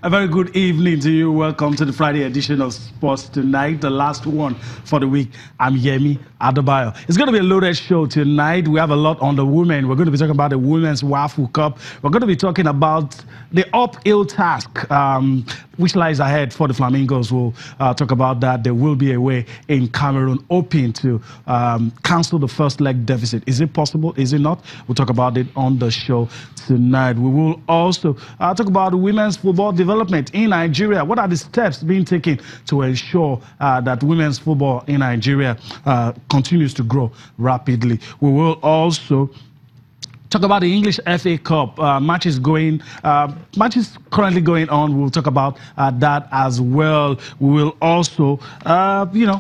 A very good evening to you. Welcome to the Friday edition of Sports Tonight, the last one for the week. I'm Yemi Adebayo. It's going to be a loaded show tonight. We have a lot on the women. We're going to be talking about the Women's Waffle Cup. We're going to be talking about the uphill task, which lies ahead for the Flamingos. We'll talk about that. There will be a way in Cameroon hoping to cancel the first leg deficit. Is it possible? Is it not? We'll talk about it on the show tonight. We will also talk about women's football development in Nigeria. What are the steps being taken to ensure that women's football in Nigeria continues to grow rapidly? We will also talk about the English FA Cup matches currently going on. We'll talk about that as well. We will also,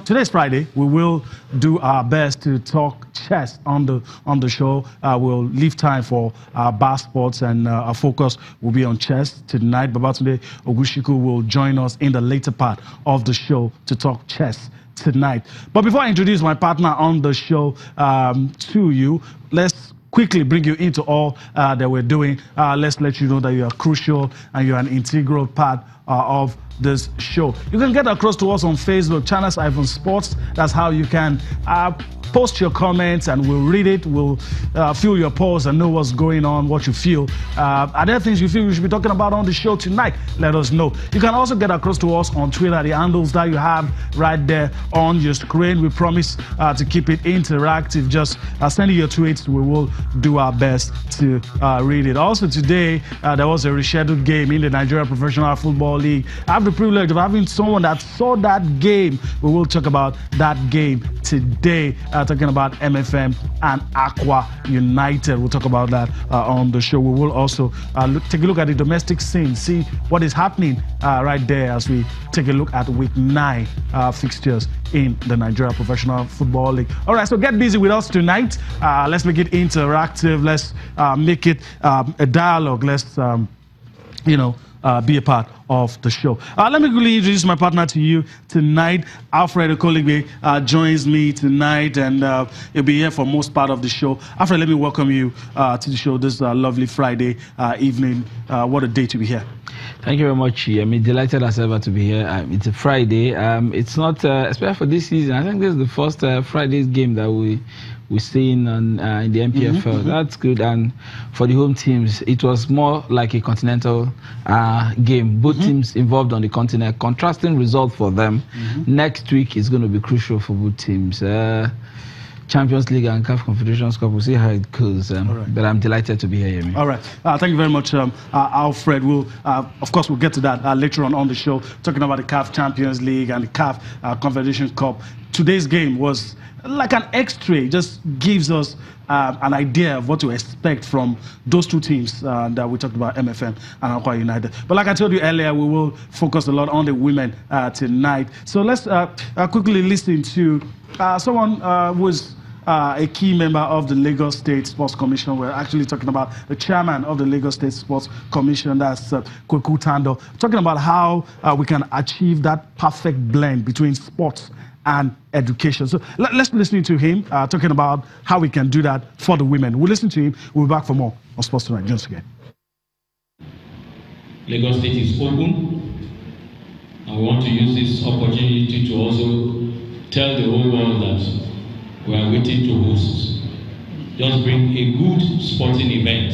today's Friday. We will do our best to talk chess on the show. We'll leave time for bar sports, and our focus will be on chess tonight. Babatunde Ogushiku will join us in the later part of the show to talk chess tonight. But before I introduce my partner on the show to you, let's quickly bring you into all that we're doing. Let's let you know that you are crucial and you're an integral part of this show. You can get across to us on Facebook, Channels Ivan Sports. That's how you can post your comments and we'll read it. We'll feel your pulse and know what's going on, what you feel. Are there things you feel we should be talking about on the show tonight? Let us know. You can also get across to us on Twitter, the handles that you have right there on your screen. We promise to keep it interactive. Just send your tweets. We will do our best to read it. Also today, there was a rescheduled game in the Nigeria Professional Football League. I have the privilege of having someone that saw that game. We will talk about that game today. Talking about MFM and Aqua United. We'll talk about that on the show. We will also take a look at the domestic scene, see what is happening right there as we take a look at week 9 fixtures in the Nigeria Professional Football League. All right, so get busy with us tonight. Let's make it interactive. Let's make it a dialogue. Let's, be a part of the show. Let me quickly introduce my partner to you tonight. Alfred Okoligbe joins me tonight, and he'll be here for most part of the show. Alfred, let me welcome you to the show this lovely Friday evening. What a day to be here. Thank you very much. I'm delighted as ever to be here. It's a Friday. It's not, especially for this season, I think this is the first Friday's game that we're seeing in the MPFL. That's good. And for the home teams, it was more like a continental game. Both teams involved on the continent. Contrasting result for them. Next week is going to be crucial for both teams. Champions League and CAF Confederations Cup. We'll see how it goes. But I'm delighted to be here, Yemi. All right. Thank you very much, Alfred. Of course, we'll get to that later on the show, talking about the CAF Champions League and the CAF Confederations Cup. Today's game was like an X-ray, just gives us an idea of what to expect from those two teams that we talked about, MFM and Aqua United. But like I told you earlier, we will focus a lot on the women tonight. So let's quickly listen to someone who is a key member of the Lagos State Sports Commission. We're actually talking about the chairman of the Lagos State Sports Commission, that's Kweku Tando, talking about how we can achieve that perfect blend between sports and education. So let's listen to him talking about how we can do that for the women. We'll listen to him. We'll be back for more on Sports Tonight. Just again. Lagos State is open, and we want to use this opportunity to also tell the whole world that we are waiting to host. Just bring a good sporting event,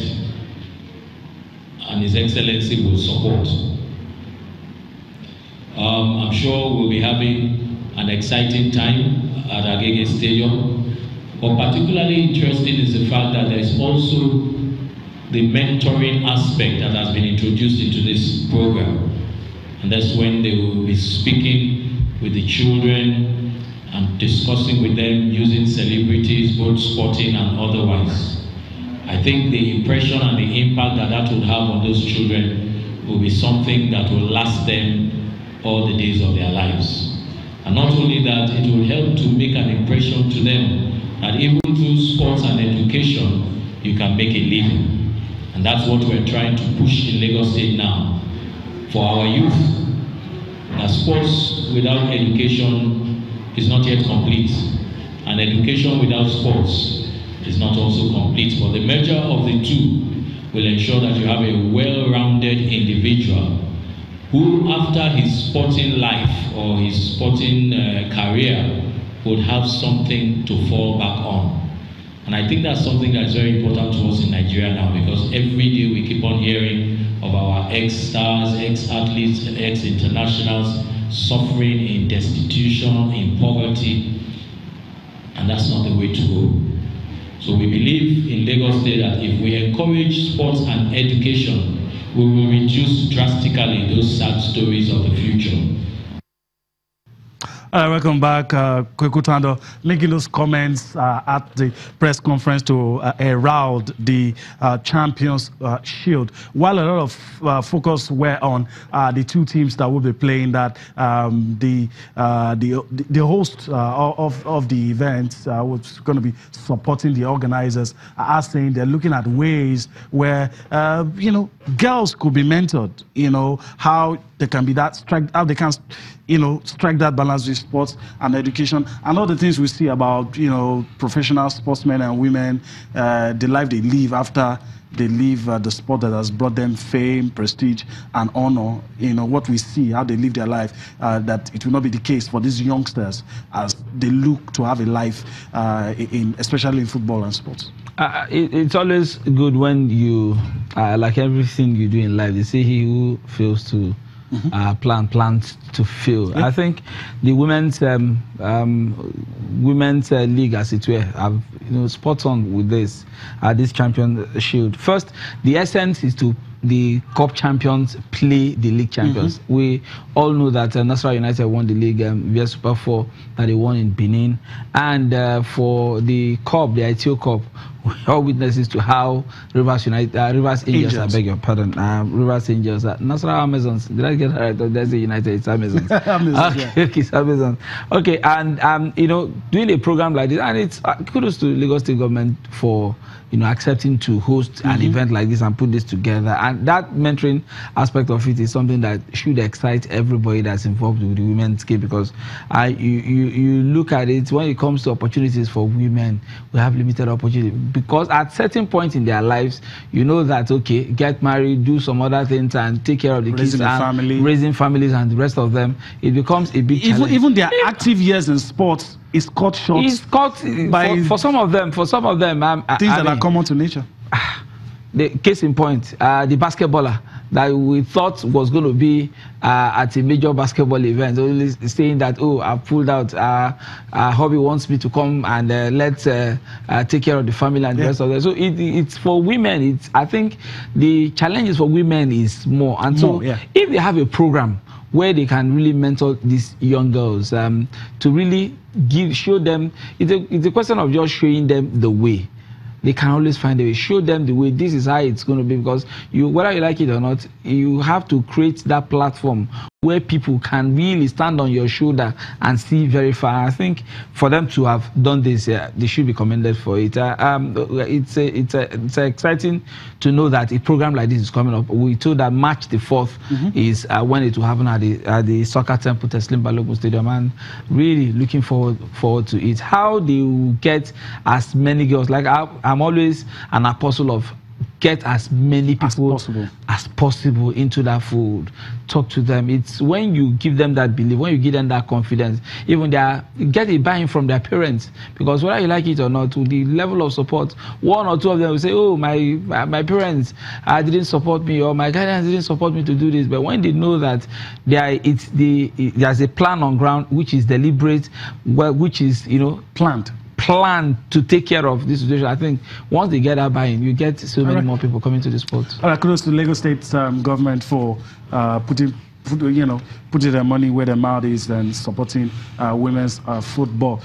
and His Excellency will support. I'm sure we'll be having an exciting time at Agege Stadium. But particularly interesting is the fact that there is also the mentoring aspect that has been introduced into this program. And that's when they will be speaking with the children and discussing with them using celebrities, both sporting and otherwise. I think the impression and the impact that will have on those children will be something that will last them all the days of their lives. And not only that, it will help to make an impression to them that even through sports and education, you can make a living. And that's what we're trying to push in Lagos State now. For our youth, that sports without education is not yet complete. And education without sports is not also complete. But the merger of the two will ensure that you have a well-rounded individual who after his sporting life or his sporting career would have something to fall back on. And I think that's something that's very important to us in Nigeria now, because every day we keep on hearing of our ex-stars, ex-athletes, ex-internationals suffering in destitution, in poverty, and that's not the way to go. So we believe in Lagos State that if we encourage sports and education, we will reduce drastically those sad stories of the future. Welcome back, Kweku Tando, making those comments at the press conference to herald the Champions Shield. While a lot of focus were on the two teams that will be playing, that the host of the event was going to be supporting the organizers, are saying they're looking at ways where girls could be mentored. How they can be that how they can strike that balance with sports and education, and all the things we see about professional sportsmen and women, the life they live after they leave the sport that has brought them fame, prestige, and honor. What we see, how they live their life, that it will not be the case for these youngsters as they look to have a life, especially in football and sports. It's always good when you, like everything you do in life, they say he who fails to plans to fail. Yeah. I think the women's league, as it were, have spot on with this Champion Shield. First, the essence is to the cup champions play the league champions. We all know that Nasarawa United won the league via Super 4 that they won in Benin, and for the cup, the ITO Cup, we are witnesses to how Rivers Angels, I beg your pardon, Rivers Angels, Nasarawa Amazons. Did I get that right? Or did I say United? It's Amazons. Okay, it's Amazons. Okay, and doing a program like this, and it's kudos to Lagos State government for accepting to host an event like this and put this together. And that mentoring aspect of it is something that should excite everybody that's involved with the women's game, because you look at it, when it comes to opportunities for women, we have limited opportunity, because at certain points in their lives, that, okay, get married, do some other things, and take care of the kids, and raising families and the rest of them, it becomes a big challenge. Even their active years in sports is cut short. It's cut by for some of them. Things that are common to nature. The case in point, the basketballer that we thought was going to be at a major basketball event, only saying that, oh, I've pulled out, hubby wants me to come and let's take care of the family and the rest of that. So it's for women. I think the challenges for women is more. And so if they have a program where they can really mentor these young girls, to really show them, it's a question of just showing them the way. They can always find a way. Show them the way. This is how it's going to be, because whether you like it or not, you have to create that platform where people can really stand on your shoulder and see very far. I think for them to have done this, they should be commended for it. It's exciting to know that a program like this is coming up. We told that March the 4th is when it will happen at the Soccer Temple, Teslim Balogun Stadium, and really looking forward to it. How they will get as many girls, like I'm always an apostle of get as many people as possible into that fold. Talk to them. It's when you give them that belief, when you give them that confidence, even get a buy-in from their parents, because whether you like it or not, to the level of support, one or two of them will say, oh, my parents didn't support me, or my guidance didn't support me to do this. But when they know that there's a plan on ground which is deliberate, which is planned to take care of this situation, I think once they get that buy-in, you get so many more people coming to the sport. All right, kudos to Lagos State government for putting their money where their mouth is and supporting women's football.